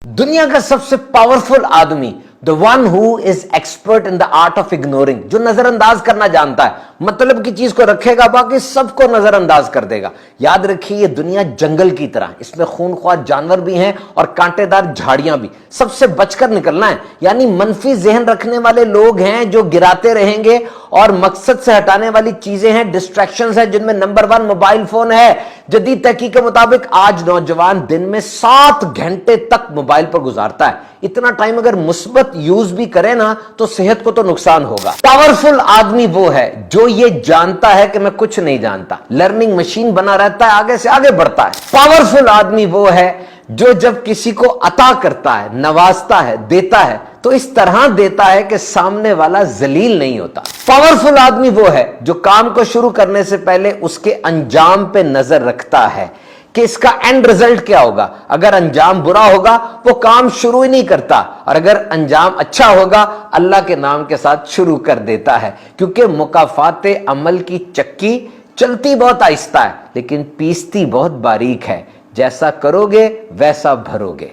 दुनिया का सबसे पावरफुल आदमी, the one who is expert in the art of ignoring, जो नजरअंदाज करना जानता है, मतलब की चीज को रखेगा बाकी सबको नजरअंदाज कर देगा। याद रखिए ये दुनिया जंगल की तरह, इसमें खूनख्वार जानवर भी हैं और कांटेदार झाड़ियां भी, सबसे बचकर निकलना है। यानी मनफी जहन रखने वाले लोग हैं जो गिराते रहेंगे और मकसद से हटाने वाली चीजें हैं, डिस्ट्रैक्शंस हैं, जिनमें नंबर 1 मोबाइल फोन है। जदीद तहकीक के मुताबिक आज नौजवान दिन में 7 घंटे तक मोबाइल पर गुजारता है। इतना टाइम अगर मुस्बत यूज भी करे ना तो सेहत को तो नुकसान होगा। पावरफुल आदमी वो है जो ये जानता है कि मैं कुछ नहीं जानता, लर्निंग मशीन बना रहता है, आगे से आगे बढ़ता है। पावरफुल आदमी वो है जो जब किसी को अता करता है, नवाजता है, देता है तो इस तरह देता है कि सामने वाला जलील नहीं होता। पावरफुल आदमी वो है जो काम को शुरू करने से पहले उसके अंजाम पे नजर रखता है कि इसका एंड रिजल्ट क्या होगा। अगर अंजाम बुरा होगा वो काम शुरू ही नहीं करता, और अगर अंजाम अच्छा होगा अल्लाह के नाम के साथ शुरू कर देता है। क्योंकि मुकाफाते अमल की चक्की चलती बहुत आहिस्ता है लेकिन पीसती बहुत बारीक है। जैसा करोगे वैसा भरोगे।